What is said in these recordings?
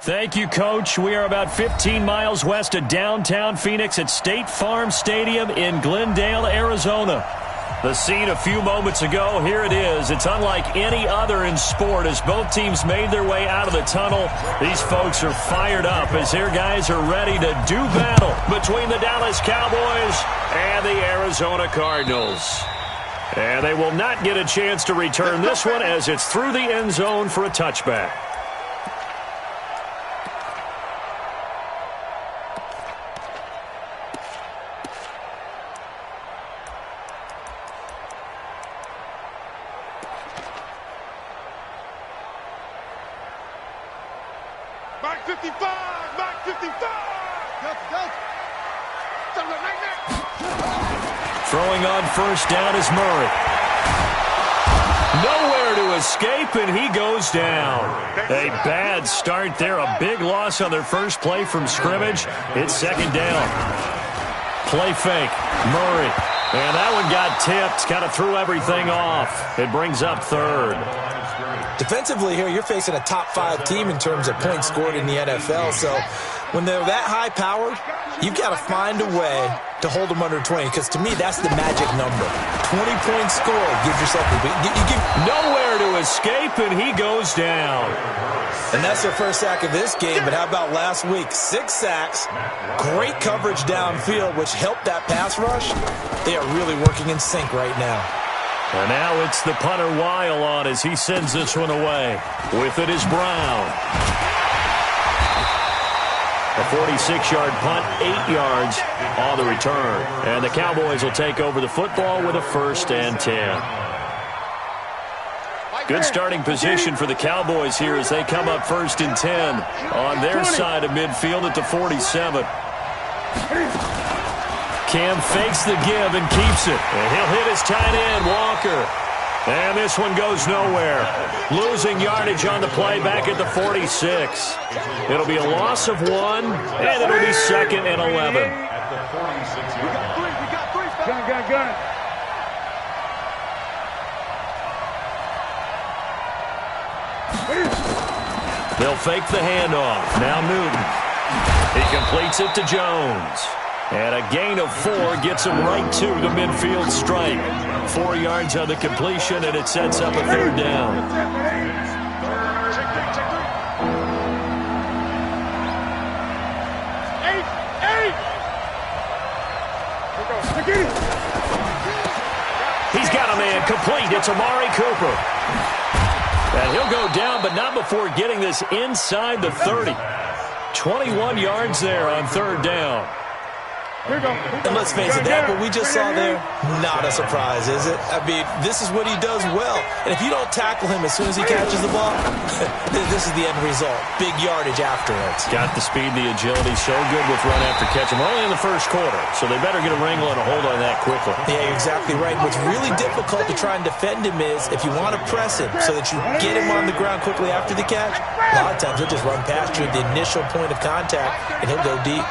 Thank you, Coach. We are about 15 miles west of downtown Phoenix at State Farm Stadium in Glendale, Arizona. The scene a few moments ago, here it is. It's unlike any other in sport as both teams made their way out of the tunnel. These folks are fired up as their guys are ready to do battle between the Dallas Cowboys and the Arizona Cardinals. And they will not get a chance to return this one as it's through the end zone for a touchback. Mark 55! Mark 55! Go! Throwing on first down is Murray. Nowhere to escape, and he goes down. A bad start there. A big loss on their first play from scrimmage. It's second down. Play fake. Murray. And that one got tipped. Kind of threw everything off. It brings up third. Defensively here, you're facing a top-5 team in terms of points scored in the NFL. So when they're that high-powered, you've got to find a way to hold them under 20. Because to me, that's the magic number. 20 points scored. Give yourself nowhere to escape, and he goes down. And that's their first sack of this game. But how about last week? 6 sacks, great coverage downfield, which helped that pass rush. They are really working in sync right now. And now it's the punter Weil on as he sends this one away. With it is Brown. A 46-yard punt, 8 yards on the return. And the Cowboys will take over the football with a 1st and 10. Good starting position for the Cowboys here as they come up 1st and 10 on their side of midfield at the 47. Cam fakes the give and keeps it. And he'll hit his tight end, Walker. And this one goes nowhere. Losing yardage on the play back at the 46. It'll be a loss of 1, and it'll be 2nd and 11. We got three. Gun. They'll fake the handoff. Now Newton. He completes it to Jones. And a gain of 4 gets him right to the midfield stripe. 4 yards on the completion, and it sets up a 3rd down. He's got a man complete. It's Amari Cooper. And he'll go down, but not before getting this inside the 30. 21 yards there on 3rd down. And let's face it, that what we just saw there, not a surprise, is it? I mean, this is what he does well. And if you don't tackle him as soon as he catches the ball, this is the end result. Big yardage afterwards. Got the speed, the agility, so good with run after catch. We're only in the first quarter, so they better get a wrangle and a hold on that quickly. Yeah, you're exactly right. What's really difficult to try and defend him is if you want to press him so that you get him on the ground quickly after the catch, a lot of times he'll just run past you at the initial point of contact, and he'll go deep.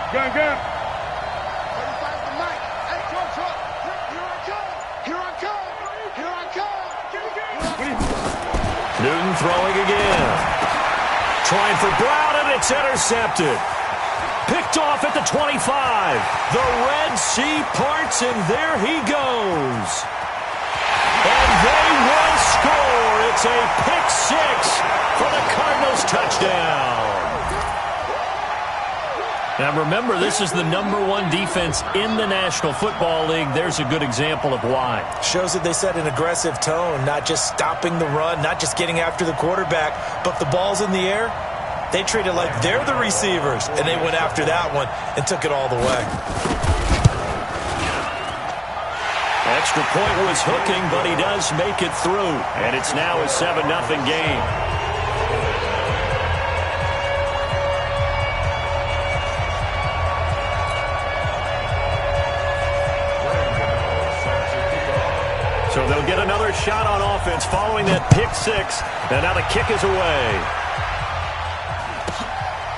Gun. Here I come. Newton throwing again. Trying for Brown, and it's intercepted. Picked off at the 25. The Red Sea parts, and there he goes. And they will score. It's a pick 6 for the Cardinals touchdown. Now remember, this is the #1 defense in the National Football League. There's a good example of why. Shows that they set an aggressive tone, not just stopping the run, not just getting after the quarterback, but the ball's in the air. They treat it like they're the receivers, and they went after that one and took it all the way. Extra point was hooking, but he does make it through. And it's now a 7-0 game. So they'll get another shot on offense following that pick 6. And now the kick is away.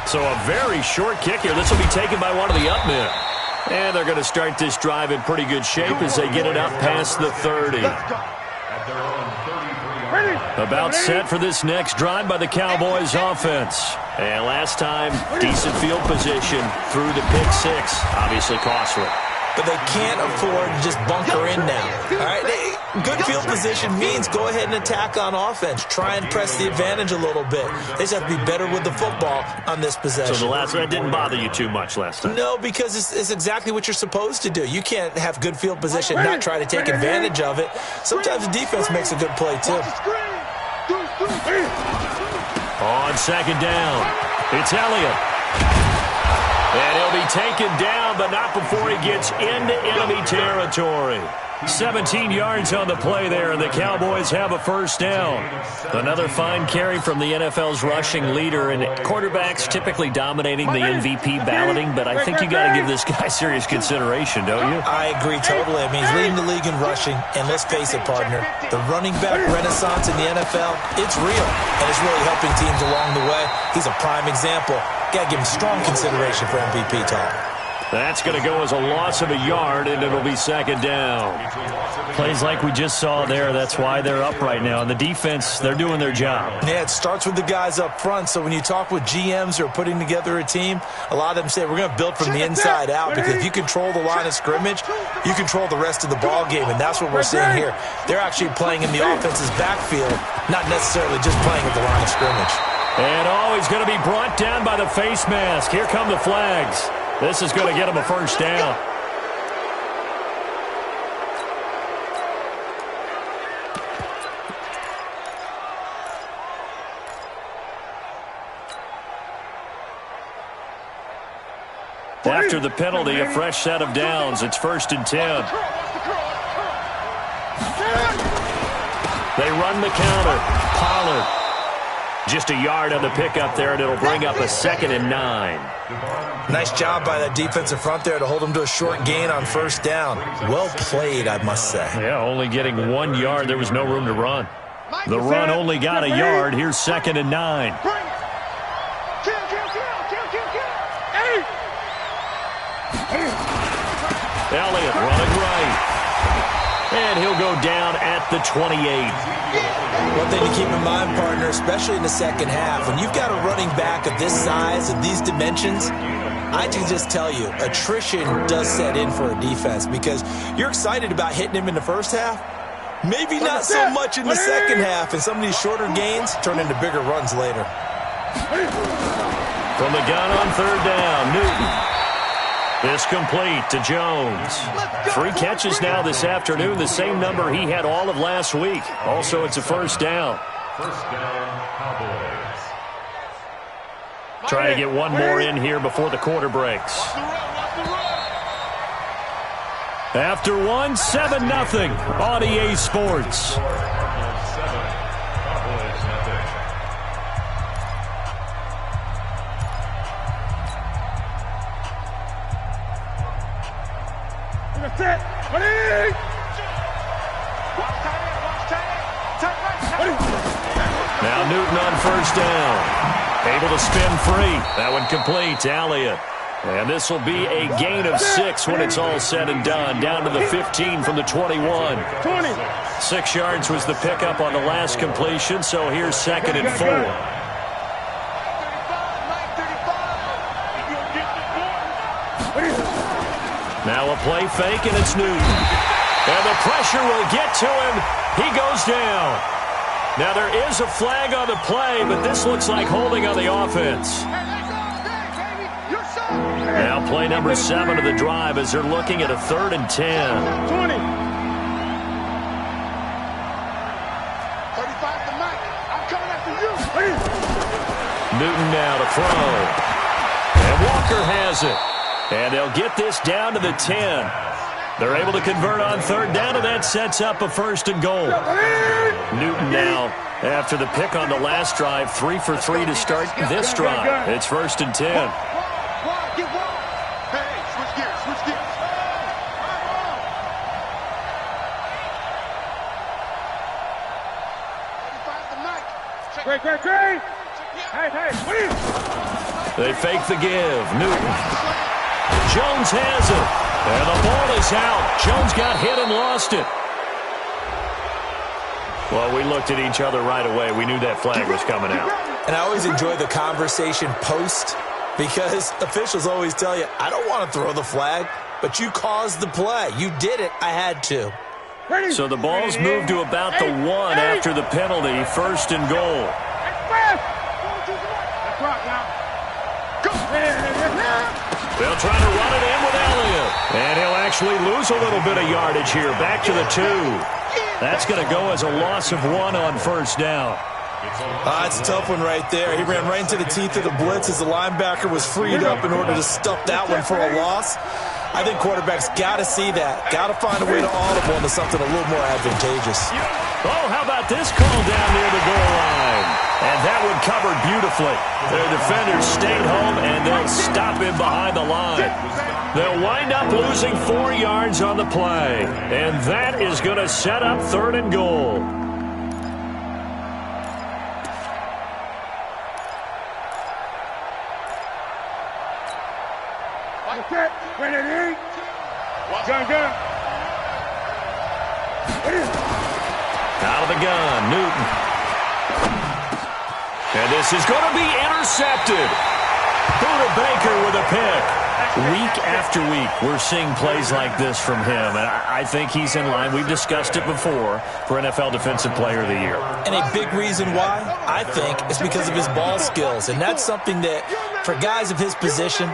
So a very short kick here. This will be taken by one of the up men. And they're going to start this drive in pretty good shape as they get it up past the 30. About set for this next drive by the Cowboys offense. And last time, decent field position through the pick six. Obviously costly. But they can't afford to just bunker in now. All right, good field position means go ahead and attack on offense. Try and press the advantage a little bit. They just have to be better with the football on this possession. So that didn't bother you too much last time? No, because it's exactly what you're supposed to do. You can't have good field position, not try to take advantage of it. Sometimes the defense makes a good play, too. On second down, it's Elliott. And he'll be taken down, but not before he gets into enemy territory. 17 yards on the play there, and the Cowboys have a first down. Another fine carry from the NFL's rushing leader, and quarterbacks typically dominating the MVP balloting, but I think you got to give this guy serious consideration, don't you? I agree totally. I mean, he's leading the league in rushing, and let's face it, partner, the running back renaissance in the NFL, it's real, and it's really helping teams along the way. He's a prime example. Got to give him strong consideration for MVP talk. That's going to go as a loss of a yard, and it'll be second down. Plays like we just saw there, that's why they're up right now. And the defense, they're doing their job. Yeah, it starts with the guys up front. So when you talk with GMs who are putting together a team, a lot of them say we're going to build from the inside out, because if you control the line of scrimmage, you control the rest of the ball game, and that's what we're seeing here. They're actually playing in the offense's backfield, not necessarily just playing at the line of scrimmage. And he's going to be brought down by the face mask. Here come the flags. This is going to get him a first down. After the penalty, a fresh set of downs. It's 1st and 10. They run the counter. Pollard. Just a yard on the pickup there, and it'll bring up a 2nd and 9. Nice job by that defensive front there to hold him to a short gain on first down. Well played, I must say. Yeah, only getting 1 yard. There was no room to run. The run only got a yard. Here's 2nd and 9. Elliott running right. And he'll go down at the 28. One thing to keep in mind, partner, especially in the second half, when you've got a running back of this size, of these dimensions, I can just tell you, attrition does set in for a defense, because you're excited about hitting him in the first half. Maybe not so much in the second half, and some of these shorter gains turn into bigger runs later. From the gun on third down, Newton. This complete to Jones. 3 catches now this afternoon, the same number he had all of last week. Also, it's a first down. First down, Cowboys. Trying to get one more in here before the quarter breaks. After one, 7-0 on EA Sports. Now Newton on first down. Able to spin free. That one complete to Elliott. And this will be a gain of 6 when it's all said and done. Down to the 15 from the 21. 6 yards was the pickup on the last completion, so here's 2nd and 4. Now a play fake, and it's Newton. And the pressure will get to him. He goes down. Now there is a flag on the play, but this looks like holding on the offense. Now play number 7 of the drive as they're looking at a 3rd and 10. 20. 35 to Mike. I'm coming after you. Newton now to throw. And Walker has it. And they'll get this down to the 10. They're able to convert on third down, and that sets up a 1st and goal. Newton now, after the pick on the last drive, 3 for 3 to start this drive. It's 1st and 10. Great. Hey. They fake the give. Newton. Jones has it. And the ball is out. Jones got hit and lost it. Well, we looked at each other right away. We knew that flag was coming out. And I always enjoy the conversation post because officials always tell you, I don't want to throw the flag, but you caused the play. You did it. I had to. So the ball's moved to about the 1 after the penalty, 1st and goal. They'll try to run it in with Elliott. And he'll actually lose a little bit of yardage here. Back to the 2. That's going to go as a loss of 1 on 1st down. It's a tough one right there. He ran right into the teeth of the blitz as the linebacker was freed up in order to stuff that one for a loss. I think quarterbacks got to see that. Got to find a way to audible into something a little more advantageous. Oh, how about this call down near the goal line? And that one covered beautifully. Their defenders stayed home, and they'll stop him behind the line. They'll wind up losing 4 yards on the play. And that is going to set up 3rd and goal. Out of the gun, Newton. And this is going to be intercepted. Buda Baker with a pick. Week after week, we're seeing plays like this from him, and I think he's in line. We've discussed it before for NFL Defensive Player of the Year. And a big reason why, I think, is because of his ball skills, and that's something that, for guys of his position,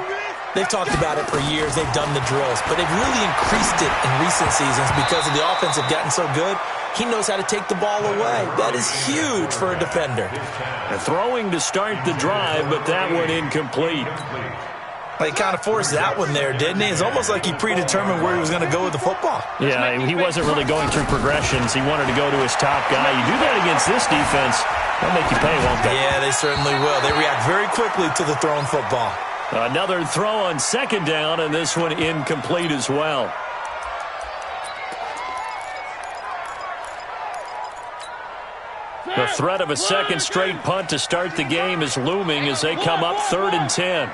they've talked about it for years. They've done the drills, but they've really increased it in recent seasons because of the offense have gotten so good. He knows how to take the ball away. That is huge for a defender. And throwing to start the drive, but that one incomplete. He kind of forced that one there, didn't he? It's almost like he predetermined where he was going to go with the football. Yeah, he wasn't really going through progressions. He wanted to go to his top guy. You do that against this defense, they'll make you pay, won't they? Yeah, they certainly will. They react very quickly to the thrown football. Another throw on 2nd down, and this one incomplete as well. The threat of a second straight punt to start the game is looming as they come up 3rd and 10.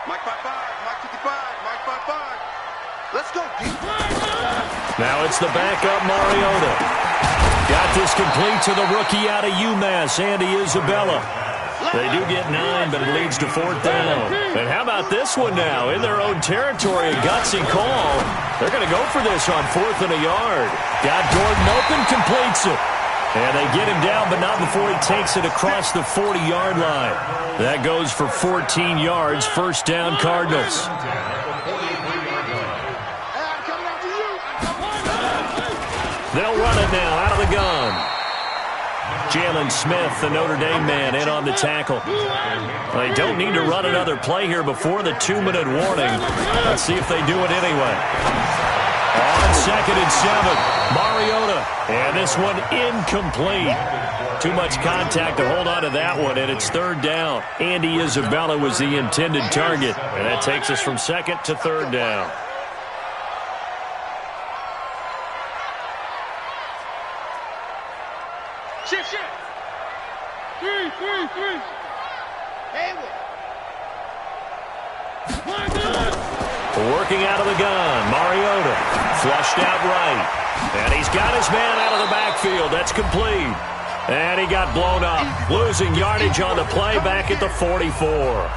Mike 5-5, Mike 55, Mike 5-5. Let's go. Now it's the backup Mariota. Got this complete to the rookie out of UMass, Andy Isabella. They do get 9, but it leads to 4th down. And how about this one now? In their own territory, a gutsy call. They're going to go for this on 4th and a yard. Got Gordon open, completes it. And they get him down, but not before he takes it across the 40-yard line. That goes for 14 yards, 1st down Cardinals. They'll run it now out of the gun. Jalen Smith, the Notre Dame man, in on the tackle. They don't need to run another play here before the 2-minute warning. Let's see if they do it anyway. On 2nd and 7, Mariota. And this one incomplete. Too much contact to hold on to that one, and it's 3rd down. Andy Isabella was the intended target, and that takes us from 2nd to 3rd down. Shift. 3. Working out of the gun, Mariota. Flushed out right. And he's got his man out of the backfield. That's complete. And he got blown up. Losing yardage on the play back at the 44.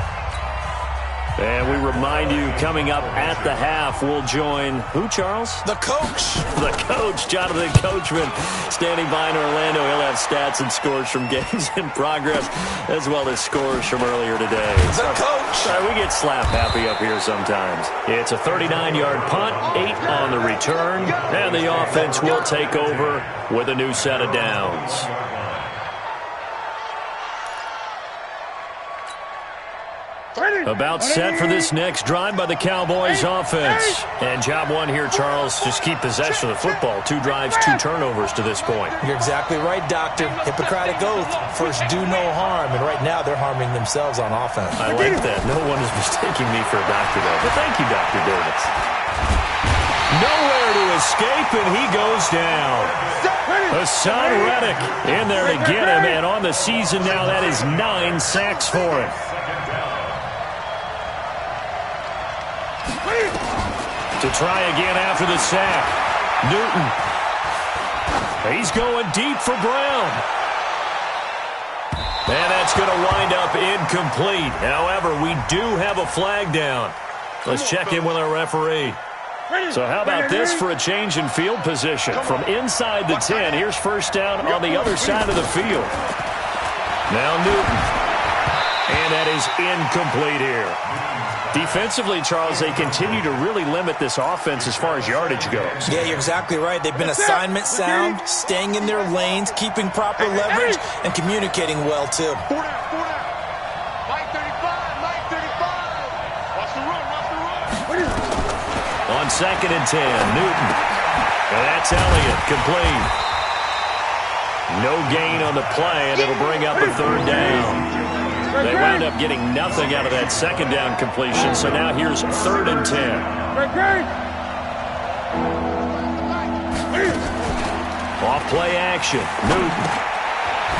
And we remind you, coming up at the half, we'll join who, Charles? The coach. The coach, Jonathan Coachman, standing by in Orlando. He'll have stats and scores from games in progress, as well as scores from earlier today. The coach. Sorry, we get slap happy up here sometimes. It's a 39-yard punt, 8 on the return, and the offense will take over with a new set of downs. About set for this next drive by the Cowboys offense. And job one here, Charles, just keep possession of the football. 2 drives, 2 turnovers to this point. You're exactly right, Doctor. Hippocratic oath. First, do no harm. And right now, they're harming themselves on offense. I like that. No one is mistaking me for a doctor, though. But thank you, Dr. Davis. Nowhere to escape, and he goes down. Hassan Reddick in there to get him. And on the season now, that is 9 sacks for him. To try again after the sack. Newton. He's going deep for Brown. And that's going to wind up incomplete. However, we do have a flag down. Let's check in with our referee. So how about this for a change in field position? From inside the 10, here's first down on the other side of the field. Now Newton. And that is incomplete here. Defensively, Charles, they continue to really limit this offense as far as yardage goes. Yeah, you're exactly right. They've been assignment sound, staying in their lanes, keeping proper leverage, and communicating well, too. On 2nd and 10, Newton. And that's Elliott, complete. No gain on the play, and it'll bring up a 3rd down. They wound up getting nothing out of that 2nd down completion, so now here's 3rd and 10. Off play action, Newton.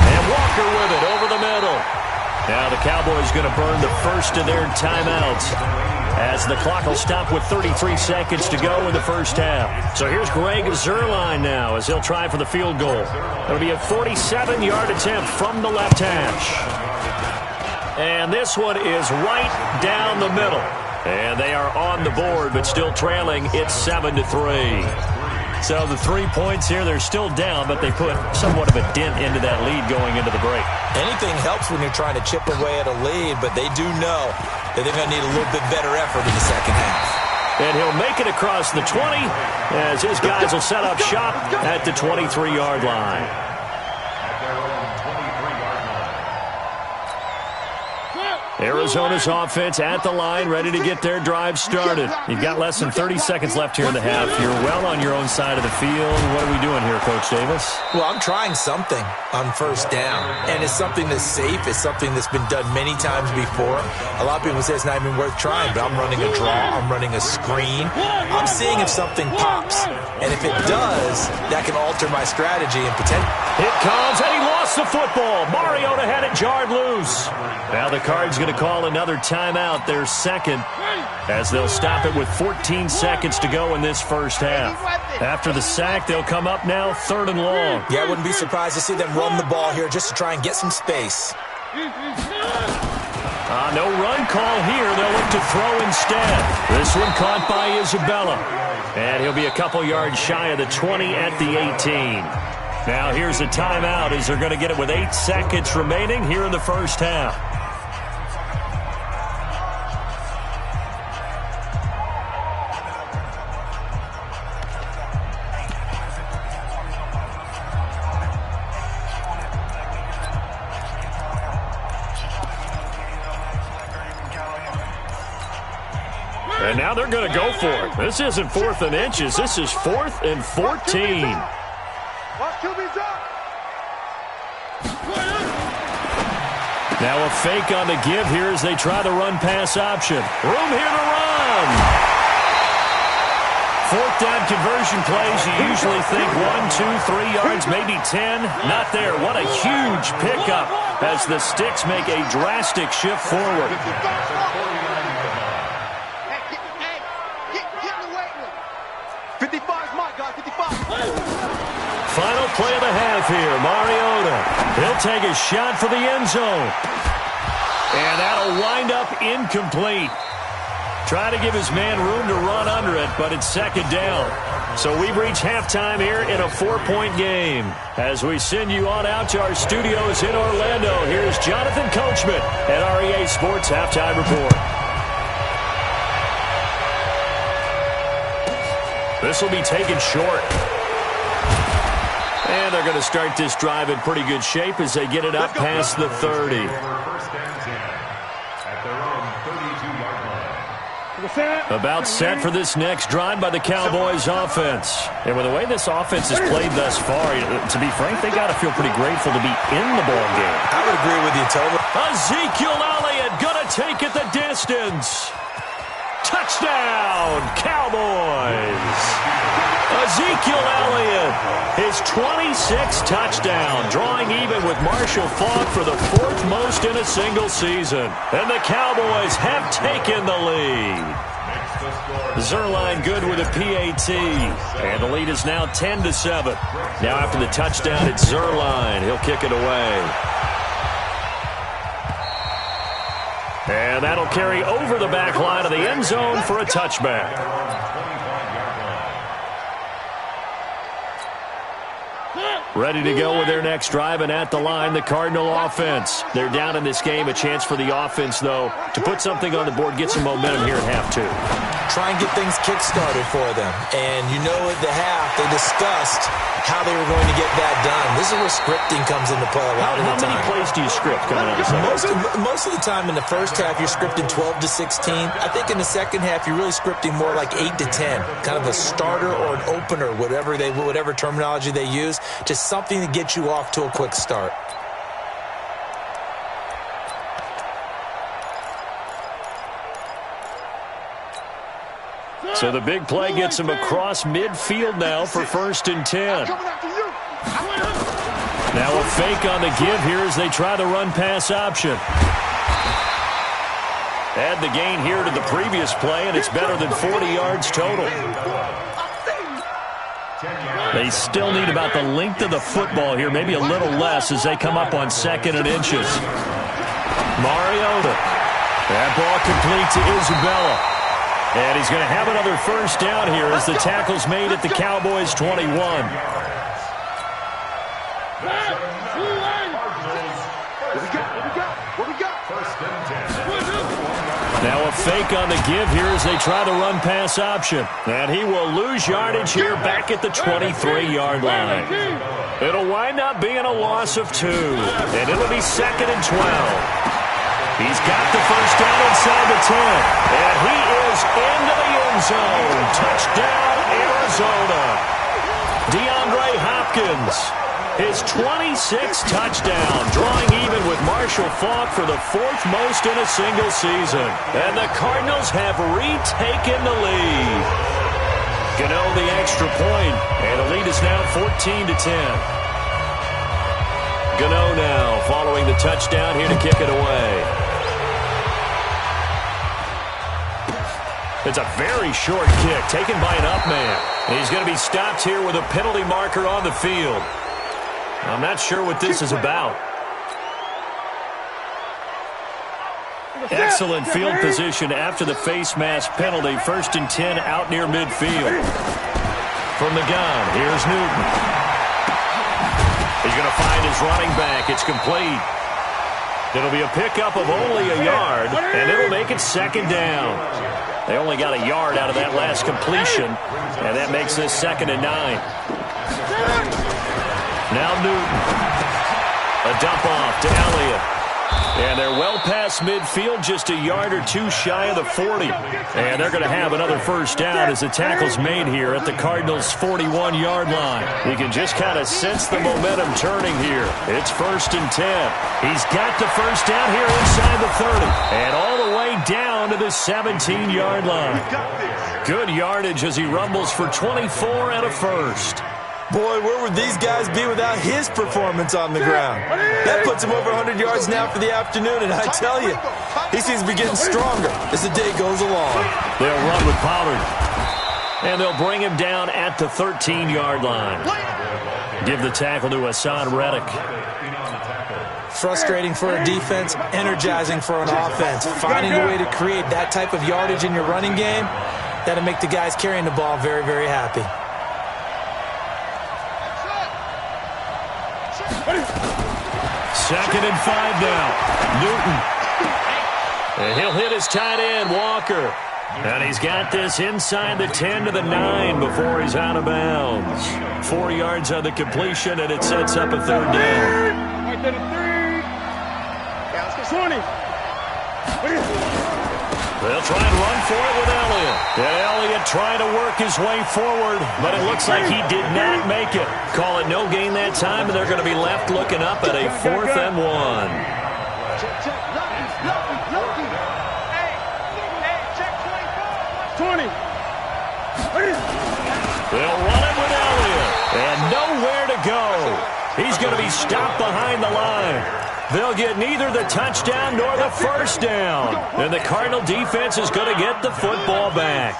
And Walker with it over the middle. Now the Cowboys going to burn the first of their timeouts, as the clock will stop with 33 seconds to go in the first half. So here's Greg Zuerlein now as he'll try for the field goal. It'll be a 47-yard attempt from the left hash. And this one is right down the middle. And they are on the board, but still trailing. It's 7-3. So the 3 points here, they're still down, but they put somewhat of a dent into that lead going into the break. Anything helps when you're trying to chip away at a lead, but they do know that they're going to need a little bit better effort in the second half. And he'll make it across the 20 as his guys will set up shop at the 23-yard line. Arizona's offense at the line, ready to get their drive started. You've got less than 30 seconds left here in the half. You're well on your own side of the field. What are we doing here, Coach Davis? Well, I'm trying something on first down, and it's something that's safe. It's something that's been done many times before. A lot of people say it's not even worth trying, but I'm running a draw. I'm running a screen. I'm seeing if something pops, and if it does, that can alter my strategy and potential. It comes, and he lost the football. Mariota had it jarred loose. Now the Cards going to call another timeout, their second, as they'll stop it with 14 seconds to go in this first half. After the sack, they'll come up now 3rd and long. Yeah, I wouldn't be surprised to see them run the ball here just to try and get some space. No run call here. They'll look to throw instead. This one caught by Isabella. And he'll be a couple yards shy of the 20 at the 18. Now here's a timeout as they're going to get it with 8 seconds remaining here in the first half. And now they're going to go for it. This isn't 4th and inches. This is 4th and 14. Now a fake on the give here as they try the run-pass option. Room here to run. 4th down conversion plays, you usually think 1, 2, 3 yards, maybe 10. Not there. What a huge pickup as the Sticks make a drastic shift forward. Final play of the half here. Mariota. He'll take a shot for the end zone. And that'll wind up incomplete. Try to give his man room to run under it, but it's 2nd down. So we've reached halftime here in a 4-point game. As we send you on out to our studios in Orlando, here's Jonathan Coachman at REA Sports Halftime Report. This will be taken short. And they're going to start this drive in pretty good shape as they get it up past the 30. About set for this next drive by the Cowboys offense. And with the way this offense has played thus far, to be frank, they got to feel pretty grateful to be in the ball game. I would agree with you, Toby. Ezekiel Elliott going to take it the distance. Touchdown, Cowboys. Ezekiel Elliott, his 26th touchdown, drawing even with Marshall Faulk for the 4th most in a single season. And the Cowboys have taken the lead. Zerline good with a PAT. And the lead is now 10-7. Now after the touchdown, it's Zerline. He'll kick it away. And that'll carry over the back line of the end zone for a touchback. Ready to go with their next drive, and at the line, the Cardinal offense. They're down in this game. A chance for the offense, though, to put something on the board, get some momentum here at half 2. Try and get things kick-started for them. And you know at the half, they discussed how they were going to get that done. This is where scripting comes into play a lot of the time. How many plays do you script coming out of the second? Most of the time in the first half, you're scripting 12 to 16. I think in the second half, you're really scripting more like 8 to 10. Kind of a starter or an opener, whatever terminology they use. Just something to get you off to a quick start. So the big play gets him across midfield now for 1st and 10. Now a fake on the give here as they try the run-pass option. Add the gain here to the previous play, and it's better than 40 yards total. They still need about the length of the football here, maybe a little less as they come up on 2nd and inches. Mariota. That ball complete to Isabella. And he's going to have another first down here as the tackle's made at the Cowboys' 21. Now a fake on the give here as they try the run-pass option. And he will lose yardage here back at the 23-yard line. It'll wind up being a loss of 2. And it'll be 2nd and 12. He's got the first down inside the 10. And he is into the end zone. Touchdown, Arizona. DeAndre Hopkins, his 26th touchdown, drawing even with Marshall Faulk for the 4th most in a single season. And the Cardinals have retaken the lead. Gano the extra point, and the lead is now 14 to 10. Gano now following the touchdown here to kick it away. It's a very short kick taken by an up man. He's going to be stopped here with a penalty marker on the field. I'm not sure what this is about. Excellent field position after the face mask penalty. 1st and 10 out near midfield. From the gun, here's Newton. He's going to find his running back. It's complete. It'll be a pickup of only a yard, and it'll make it 2nd down. They only got a yard out of that last completion, and that makes this 2nd and 9. Now Newton. A dump off to Elliott. And they're well past midfield, just a yard or 2 shy of the 40. And they're going to have another first down as the tackle's made here at the Cardinals' 41-yard line. You can just kind of sense the momentum turning here. It's 1st and 10. He's got the first down here inside the 30. And all the way down to the 17-yard line. Good yardage as he rumbles for 24 and a first. Boy, where would these guys be without his performance on the ground? That puts him over 100 yards now for the afternoon, and I tell you, he seems to be getting stronger as the day goes along. They'll run with Pollard, and they'll bring him down at the 13-yard line. Give the tackle to Hassan Reddick. Frustrating for a defense, energizing for an offense. Finding a way to create that type of yardage in your running game, that'll make the guys carrying the ball very, very happy. 2nd and 5 now. Newton. And he'll hit his tight end, Walker. And he's got this inside the 10 to the 9 before he's out of bounds. 4 yards on the completion, and it sets up a 3rd down. Right to the 3. Yeah, let's go 20. They'll try and run for it with Elliott. And Elliott trying to work his way forward, but it looks like he did not make it. Call it no gain that time, and they're going to be left looking up at a 4th and 1. Check. 20. They'll run it with Elliott. And nowhere to go. He's going to be stopped behind the line. They'll get neither the touchdown nor the first down. And the Cardinal defense is going to get the football back.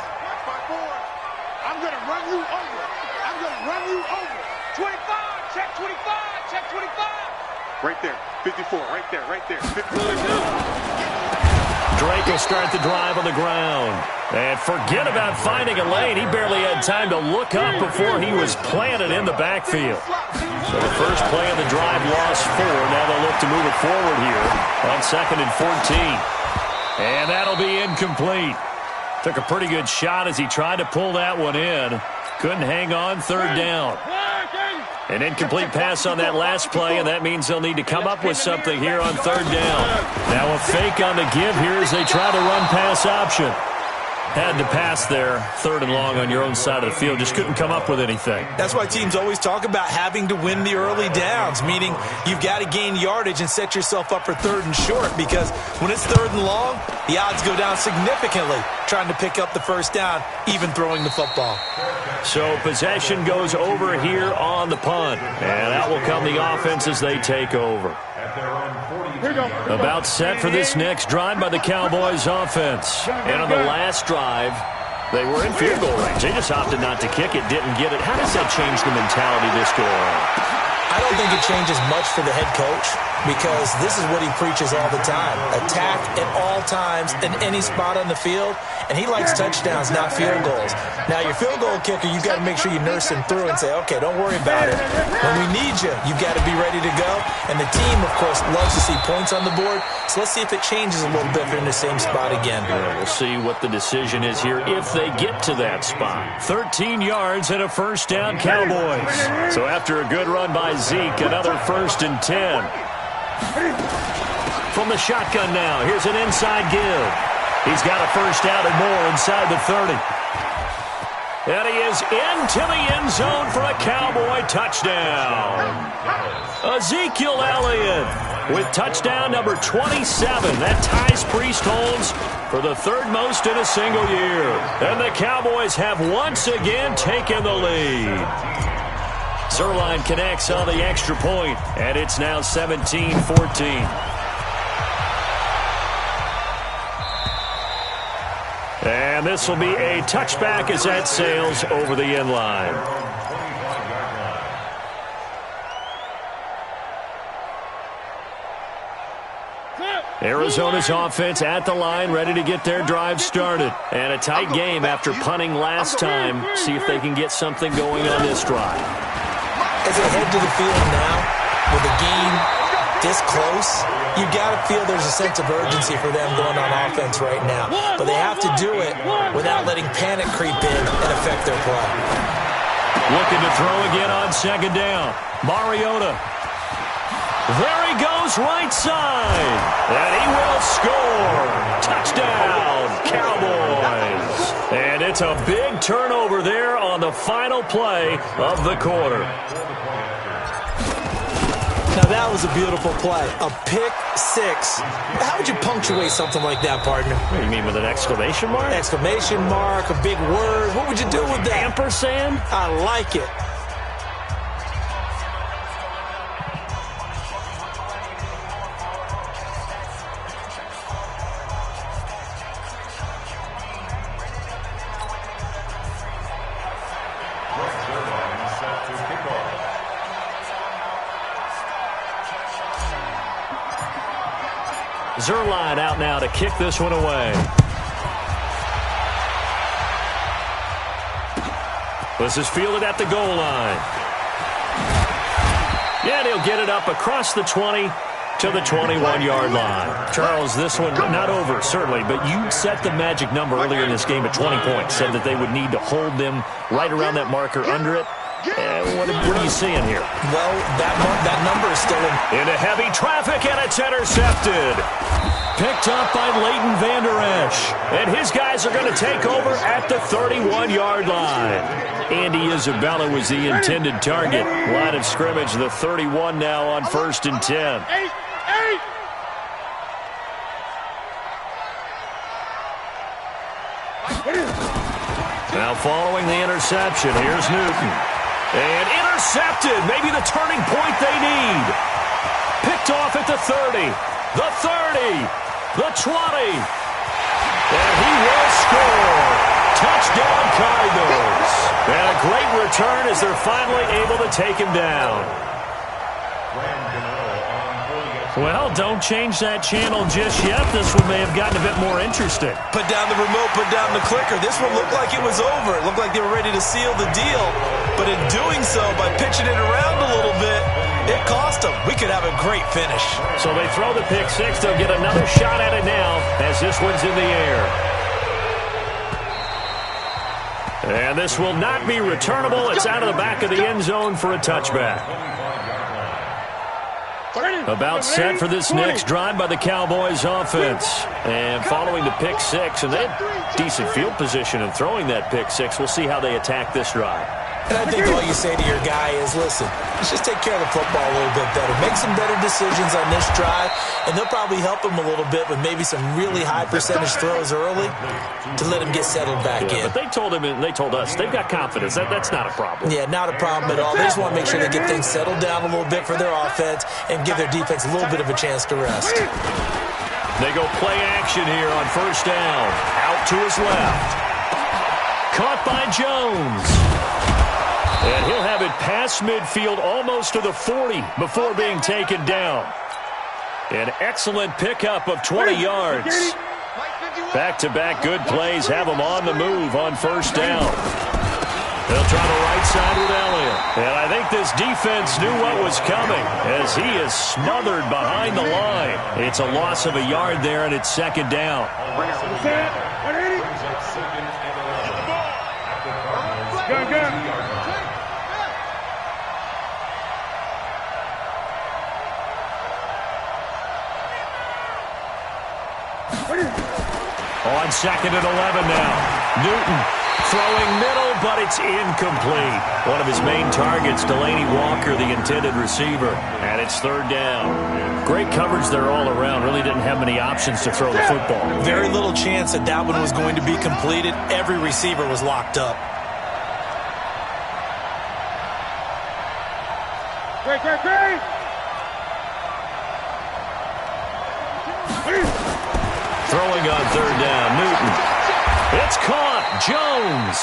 I'm going to run you over. I'm going to run you over. 25, check 25, check 25. Right there, 54, right there, right there. 54. Drake will start the drive on the ground. And forget about finding a lane. He barely had time to look up before he was planted in the backfield. So the first play of the drive lost 4. Now they'll look to move it forward here on 2nd and 14. And that'll be incomplete. Took a pretty good shot as he tried to pull that one in. Couldn't hang on, 3rd down. An incomplete pass on that last play, and that means they'll need to come up with something here on 3rd down. Now a fake on the give here as they try to run pass option. Had to pass there, 3rd and long on your own side of the field. Just couldn't come up with anything. That's why teams always talk about having to win the early downs, meaning you've got to gain yardage and set yourself up for 3rd and short, because when it's 3rd and long, the odds go down significantly trying to pick up the first down, even throwing the football. So possession goes over here on the punt, and out will come the offense as they take over. About set for this next drive by the Cowboys offense. And on the last drive, they were in field goal range. They just opted not to kick it, didn't get it. How does that change the mentality this go around? I don't think it changes much for the head coach, because this is what he preaches all the time. Attack at all times in any spot on the field, and he likes touchdowns, not field goals. Now, your field goal kicker, you've got to make sure you nurse him through and say, okay, don't worry about it. When we need you, you've got to be ready to go. And the team, of course, loves to see points on the board, so let's see if it changes a little bit if they're in the same spot again. Yeah, we'll see what the decision is here if they get to that spot. 13 yards and a first down, Cowboys. So after a good run by Zeke, another 1st and 10. From the shotgun now, here's an inside give. He's got a first down and more inside the 30. And he is into the end zone for a Cowboy touchdown. Ezekiel Elliott with touchdown number 27. That ties Priest Holmes for the 3rd most in a single year. And the Cowboys have once again taken the lead. Zerline connects on the extra point, and it's now 17-14. And this will be a touchback as that sails over the end line. Arizona's offense at the line, ready to get their drive started. And a tight game after punting last time. See if they can get something going on this drive. As they head to the field now, with the game this close, you got to feel there's a sense of urgency for them going on offense right now. But they have to do it without letting panic creep in and affect their play. Looking to throw again on 2nd down. Mariota. There he goes, right side. And he will score. Touchdown, Cowboys. And it's a big turnover there on the final play of the quarter. Now, that was a beautiful play. A pick 6. How would you punctuate something like that, partner? What do you mean, with an exclamation mark? Exclamation mark, a big word. What would you do with that? Ampersand? I like it. Zerline out now to kick this one away. This is fielded at the goal line. Yeah, he'll get it up across the 20 to the 21-yard line. Charles, this one not over, certainly, but you set the magic number earlier in this game at 20 points. Said that they would need to hold them right around that marker under it. What are you seeing here? Well, that number is still in. Into heavy traffic, and it's intercepted. Picked up by Leighton Vander Esch. And his guys are going to take over at the 31-yard line. Andy Isabella was the intended target. Line of scrimmage, the 31 now on 1st and 10. Now following the interception, here's Newton. And intercepted. Maybe the turning point they need. Picked off at the 30. The 30. The 20. And he will score. Touchdown Cardinals. And a great return as they're finally able to take him down. Well, don't change that channel just yet. This one may have gotten a bit more interesting. Put down the remote, put down the clicker. This one looked like it was over. It looked like they were ready to seal the deal. But in doing so, by pitching it around a little bit, it cost them. We could have a great finish. So they throw the pick six. They'll get another shot at it now as this one's in the air. And this will not be returnable. It's out of the back of the end zone for a touchback. About set for this next drive by the Cowboys offense. And following the pick six, and they had decent field position in throwing that pick six. We'll see how they attack this drive. And I think all you say to your guy is, listen, let's just take care of the football a little bit better. Make some better decisions on this drive, and they'll probably help him a little bit with maybe some really high percentage throws early to let him get settled back in. But they told him and they told us they've got confidence. That's not a problem. Yeah, not a problem at all. They just want to make sure they get things settled down a little bit for their offense and give their defense a little bit of a chance to rest. They go play action here on first down. Out to his left. Caught by Jones. And he'll have it past midfield almost to the 40 before being taken down. An excellent pickup of 20 yards. Back-to-back good plays have him on the move on first down. They'll try the right side with Elliott. And I think this defense knew what was coming as he is smothered behind the line. It's a loss of a yard there, and it's second down. Good. On second and 11 now. Newton throwing middle, but it's incomplete. One of his main targets, Delaney Walker, the intended receiver. And it's third down. Great coverage there all around. Really didn't have many options to throw the football. Very little chance that that one was going to be completed. Every receiver was locked up. Great. Throwing on third down, Newton. It's caught, Jones.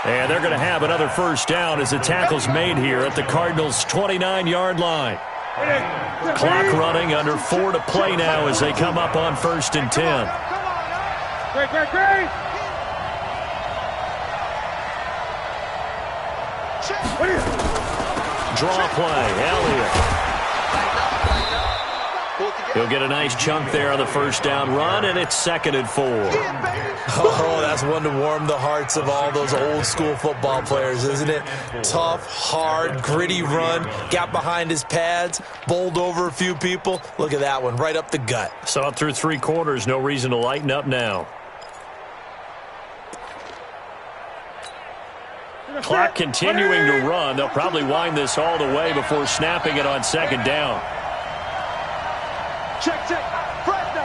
And they're going to have another first down as the tackle's made here at the Cardinals' 29-yard line. Clock running, under 4 to play now as they come up on first and 10. Great. Draw play, Elliott. He'll get a nice chunk there on the first down run, and it's second and 4. Oh, that's one to warm the hearts of all those old school football players, isn't it? Tough, hard, gritty run, got behind his pads, bowled over a few people. Look at that one, right up the gut. Saw it through 3 quarters, no reason to lighten up now. Clock continuing to run. They'll probably wind this all the way before snapping it on second down. Check. Fresno.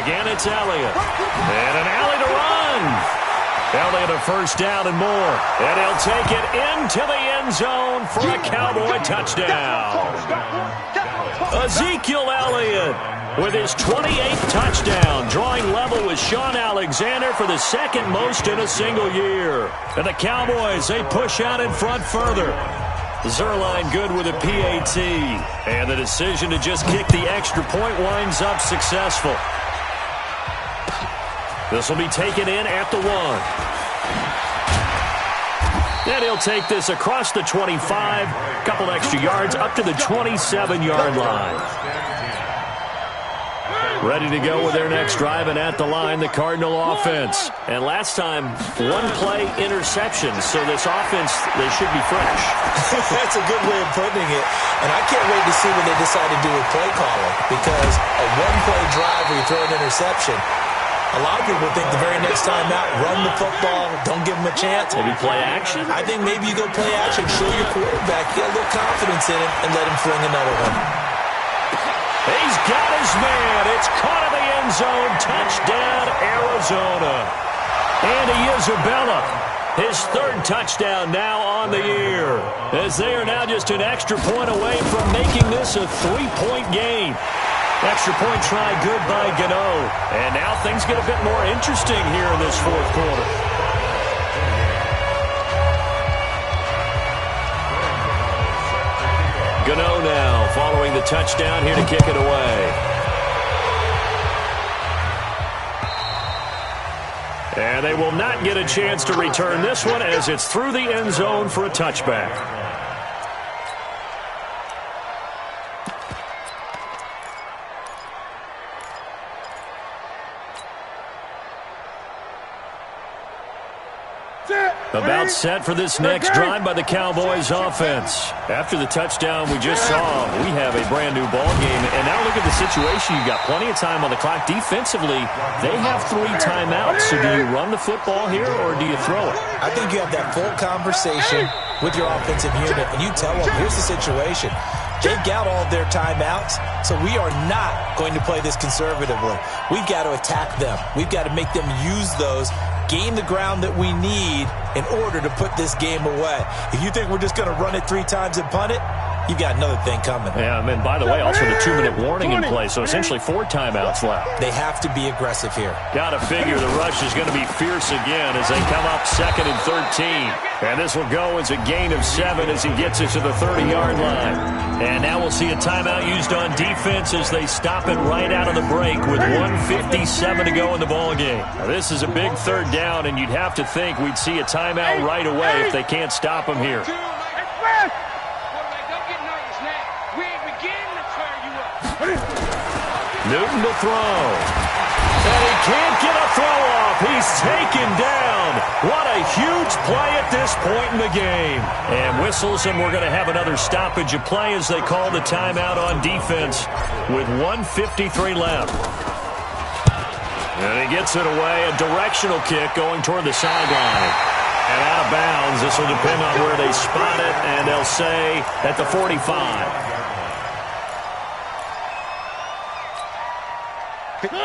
Again, it's Elliott. And an alley to run. Elliott a first down and more. And he'll take it into the end zone for a Cowboy touchdown. Ezekiel Elliott with his 28th touchdown, drawing level with Sean Alexander for the second most in a single year. And the Cowboys, they push out in front further. Zerline good with a PAT. And the decision to just kick the extra point winds up successful. This will be taken in at the 1. And he'll take this across the 25. A couple extra yards up to the 27-yard line. Ready to go with their next drive, and at the line, the Cardinal offense. And last time, 1-play interception, so this offense, they should be fresh. That's a good way of putting it. And I can't wait to see what they decide to do with play calling, because a 1-play drive where you throw an interception, a lot of people think the very next time out, run the football, don't give them a chance. Maybe play action? I think maybe you go play action, show your quarterback, get a little confidence in him, and let him fling another one. He's got his man. It's caught in the end zone. Touchdown, Arizona. Andy Isabella His third touchdown now on the year, as they are now just an extra point away from making this a 3-point game. Extra point try good by Gano. And now things get a bit more interesting here in this fourth quarter. Gano now following the touchdown here to kick it away. And they will not get a chance to return this one as it's through the end zone for a touchback. About set for this next drive by the Cowboys offense. After the touchdown we just saw, we have a brand new ball game. And now look at the situation. You've got plenty of time on the clock. Defensively, they have 3 timeouts. So do you run the football here or do you throw it? I think you have that full conversation with your offensive unit, and you tell them, here's the situation. They've got all their timeouts, so we are not going to play this conservatively. We've got to attack them. We've got to make them use those, gain the ground that we need in order to put this game away. If you think we're just going to run it 3 times and punt it, you've got another thing coming. Yeah, I mean, by the way, also the 2-minute warning in play, so essentially 4 timeouts left. They have to be aggressive here. Got to figure the rush is going to be fierce again as they come up 2nd and 13. And this will go as a gain of 7 as he gets it to the 30-yard line. And now we'll see a timeout used on defense as they stop it right out of the break with 1:57 to go in the ballgame. Now, this is a big 3rd down, and you'd have to think we'd see a timeout right away if they can't stop him here. Newton to throw. And he can't get a throw off. He's taken down. What a huge play at this point in the game. And whistles, and we're going to have another stoppage of play as they call the timeout on defense with 1:53 left. And he gets it away. A directional kick going toward the sideline. And out of bounds. This will depend on where they spot it, and they'll say at the 45.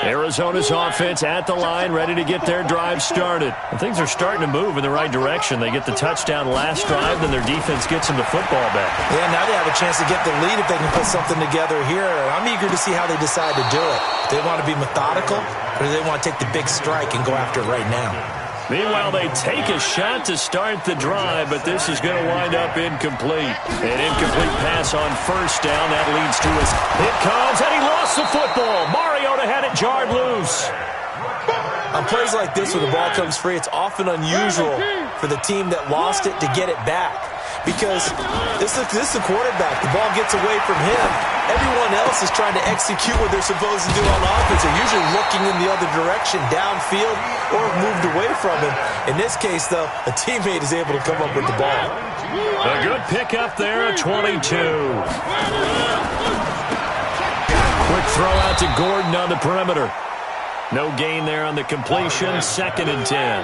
Arizona's offense at the line, ready to get their drive started. And things are starting to move in the right direction. They get the touchdown last drive, then their defense gets them the football back. Yeah, now they have a chance to get the lead if they can put something together here. I'm eager to see how they decide to do it. Do they want to be methodical, or do they want to take the big strike and go after it right now? Meanwhile, they take a shot to start the drive, but this is going to wind up incomplete. An incomplete pass on 1st down. That leads to his hit comes, and he lost the football. Mariota had it jarred loose. On plays like this, when the ball comes free, it's often unusual for the team that lost it to get it back. Because this is the quarterback. The ball gets away from him. Everyone else is trying to execute what they're supposed to do on offense. They're usually looking in the other direction, downfield, or moved away from him. In this case, though, a teammate is able to come up with the ball. A good pickup there at 22. Quick throw out to Gordon on the perimeter. No gain there on the completion. 2nd and 10.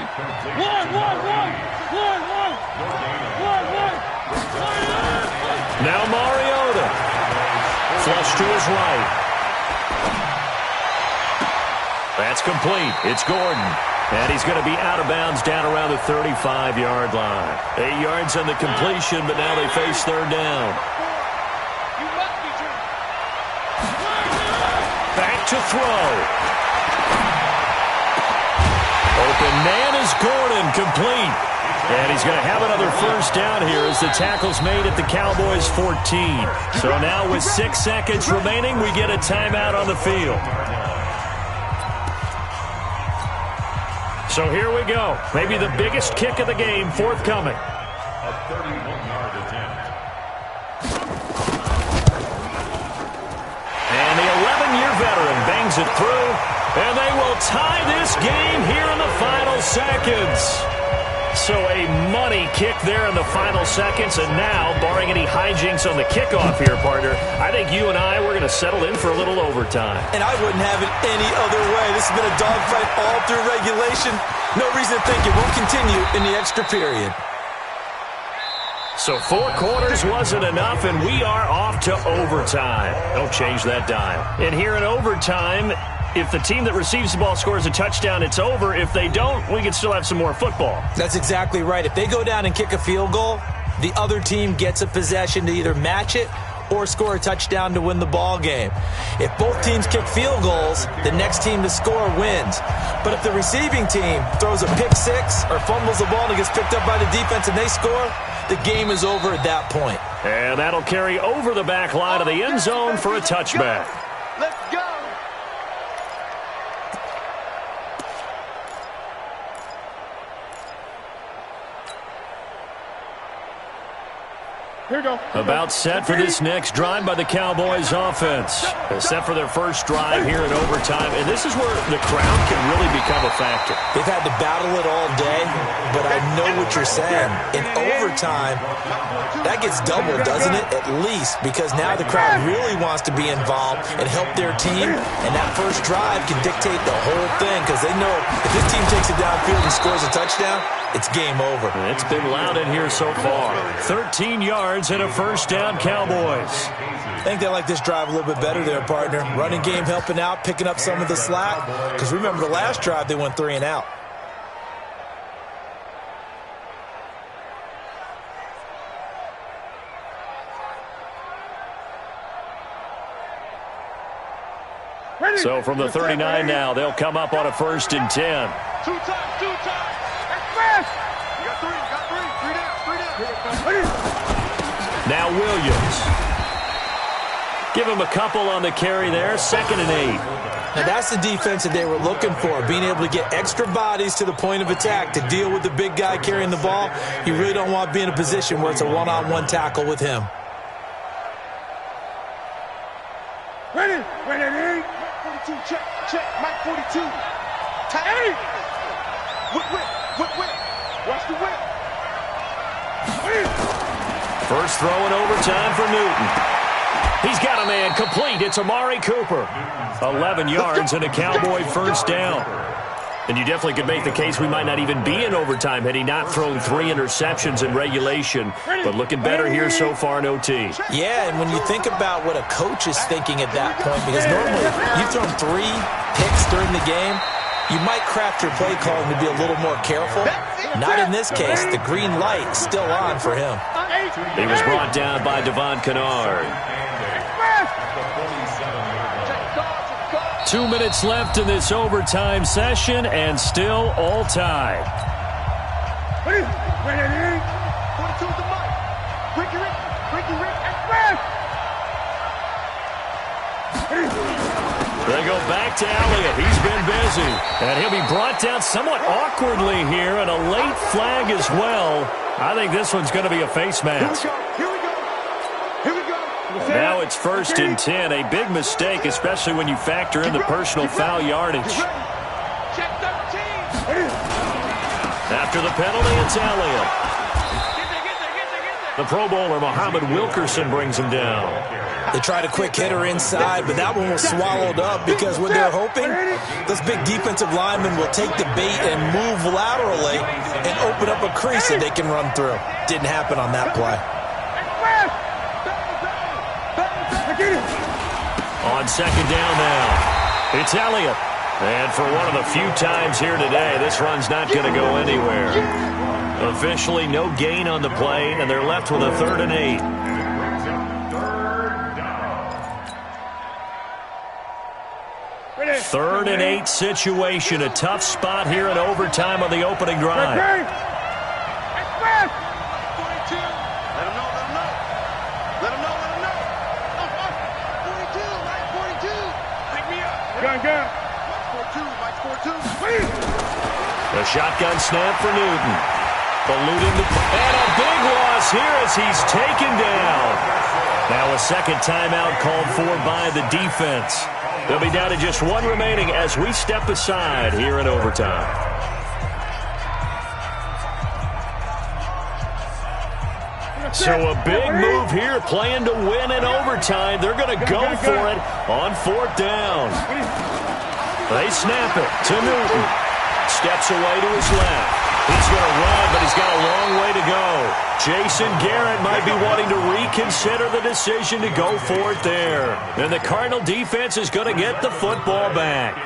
Now Mariota. Flush to his right. That's complete. It's Gordon. And he's going to be out of bounds down around the 35-yard line. 8 yards on the completion, but now they face 3rd down. Back to throw. Open man is Gordon, complete. And he's going to have another 1st down here as the tackle's made at the Cowboys' 14. So now with 6 seconds remaining, we get a timeout on the field. So here we go. Maybe the biggest kick of the game forthcoming. A 31-yard attempt. And the 11-year veteran bangs it through. And they will tie this game here in the final seconds. So a money kick there in the final seconds. And now, barring any hijinks on the kickoff here, partner, I think you and I, we're going to settle in for a little overtime. And I wouldn't have it any other way. This has been a dogfight all through regulation. No reason to think it won't continue in the extra period. So 4 quarters wasn't enough, and we are off to overtime. Don't change that dime. And here in overtime, if the team that receives the ball scores a touchdown, it's over. If they don't, we can still have some more football. That's exactly right. If they go down and kick a field goal, the other team gets a possession to either match it or score a touchdown to win the ball game. If both teams kick field goals, the next team to score wins. But if the receiving team throws a pick six or fumbles the ball and it gets picked up by the defense and they score, the game is over at that point. And that'll carry over the back line of the end zone for a touchback. Let's go. Here we go. About set for this next drive by the Cowboys offense. Set for their first drive here in overtime. And this is where the crowd can really become a factor. They've had to battle it all day, but I know what you're saying. In overtime, that gets doubled, doesn't it? At least, because now the crowd really wants to be involved and help their team. And that first drive can dictate the whole thing because they know if this team takes it downfield and scores a touchdown, it's game over. It's been loud in here so far. 13 yards and a first down, Cowboys. I think they like this drive a little bit better there, partner. Running game helping out, picking up some of the slack. Because remember, the last drive, they went 3 and out. So from the 39 now, they'll come up on a 1st and 10. Two times. Express. You got three down. Now Williams. Give him a couple on the carry there. 2nd and 8. Now that's the defense that they were looking for, being able to get extra bodies to the point of attack to deal with the big guy carrying the ball. You really don't want to be in a position where it's a one-on-one tackle with him. Ready. 42, check. Mike 42. Tight. Whip. Watch the whip. First throw in overtime for Newton. He's got a man complete. It's Amari Cooper. 11 yards and a Cowboy first down. And you definitely could make the case we might not even be in overtime had he not thrown 3 interceptions in regulation. But looking better here so far in OT. Yeah, and when you think about what a coach is thinking at that point, because normally you've thrown 3 picks during the game, you might craft your play calling to be a little more careful. Not in this case. The green light is still on for him. He was brought down by Devon Kennard. 2 minutes left in this overtime session, and still all tied. 42 to the mic. Ricky, Express. They go back to Elliott. He's been busy. And he'll be brought down somewhat awkwardly here, and a late flag as well. I think this one's going to be a face mask. Here we go. Now it's 1st and 10. A big mistake, especially when you factor in the personal foul yardage. Check 13. After the penalty, it's Elliott. The Pro Bowler, Muhammad Wilkerson, brings him down. They tried a quick hitter inside, but that one was swallowed up because what they're hoping, this big defensive lineman will take the bait and move laterally and open up a crease that they can run through. Didn't happen on that play. On 2nd down now, it's Elliott. And for one of the few times here today, this run's not going to go anywhere. Officially, no gain on the play, and they're left with a 3rd and 8. Third and 8 situation. A tough spot here in overtime on the opening drive. Express. 42. Let him know. 42, Mike 42. Pick me up. Gun. Mike 42. The shotgun snap for Newton. Eluding the... And a big loss here as he's taken down. Now a second timeout called for by the defense. They'll be down to just 1 remaining as we step aside here in overtime. So a big move here, playing to win in overtime. They're going to go for it on 4th down. They snap it to Newton. Steps away to his left. He's going to run, but he's got a long way to go. Jason Garrett might be wanting to reconsider the decision to go for it there. And the Cardinal defense is going to get the football back.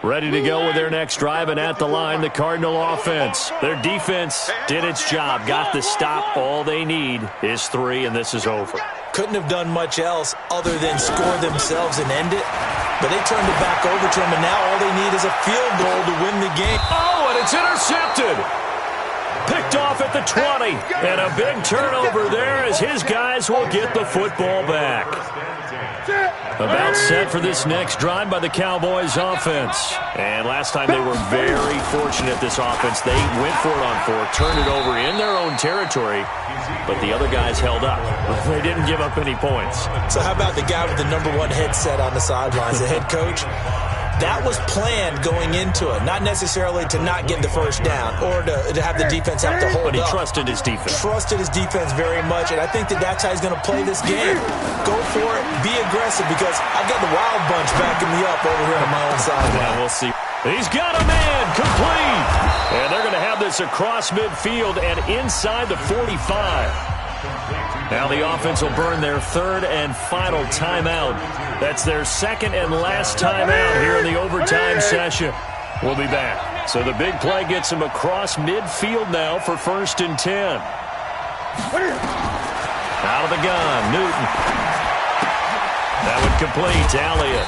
Ready to go with their next drive, and at the line, the Cardinal offense. Their defense did its job, got the stop. All they need is 3, and this is over. Couldn't have done much else other than score themselves and end it. But they turned it back over to him, and now all they need is a field goal to win the game. Oh, and it's intercepted. Picked off at the 20. And a big turnover there as his guys will get the football back. About set for this next drive by the Cowboys offense. And last time they were very fortunate, this offense. They went for it on 4, turned it over in their own territory, but the other guys held up. They didn't give up any points. So how about the guy with the #1 headset on the sidelines, the head coach? That was planned going into it, not necessarily to not get the first down or to have the defense have to hold up. But he trusted his defense. Trusted his defense very much, and I think that's how he's going to play this game. Go for it, be aggressive, because I've got the Wild Bunch backing me up over here on my own sideline. Yeah, we'll see. He's got a man, complete. And they're going to have this across midfield and inside the 45. Now the offense will burn their 3rd and final timeout. That's their 2nd and last timeout here in the overtime session. We'll be back. So the big play gets him across midfield now for 1st and 10. Out of the gun, Newton. That would complete to Elliott.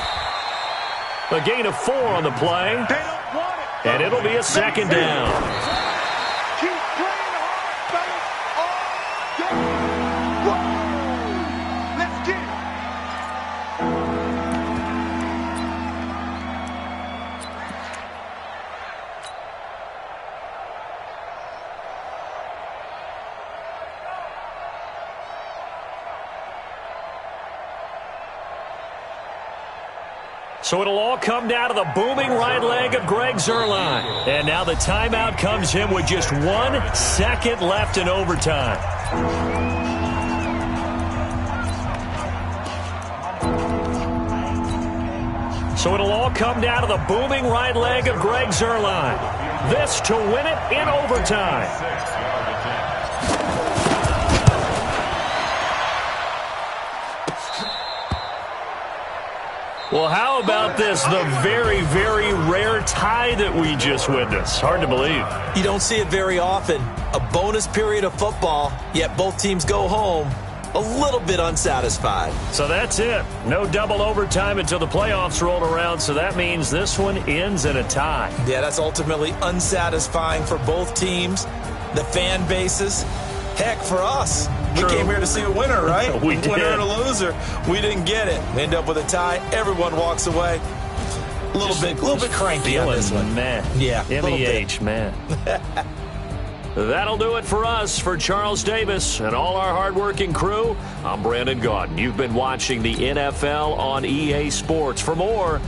A gain of 4 on the play. And it'll be a 2nd down. So it'll all come down to the booming right leg of Greg Zuerlein. And now the timeout comes him with just 1 second left in overtime. So it'll all come down to the booming right leg of Greg Zuerlein. This to win it in overtime. Well, how about this? The very, very rare tie that we just witnessed. Hard to believe. You don't see it very often. A bonus period of football, yet both teams go home a little bit unsatisfied. So that's it. No double overtime until the playoffs roll around, so that means this one ends in a tie. Yeah, that's ultimately unsatisfying for both teams, the fan bases. Heck, for us. True. We came here to see a winner, right? We did. Winner and a loser. We didn't get it. We end up with a tie. Everyone walks away. A little bit cranky on this one. Man. Yeah, MEH, man. That'll do it for us. For Charles Davis and all our hardworking crew, I'm Brandon Gaudin. You've been watching the NFL on EA Sports. For more,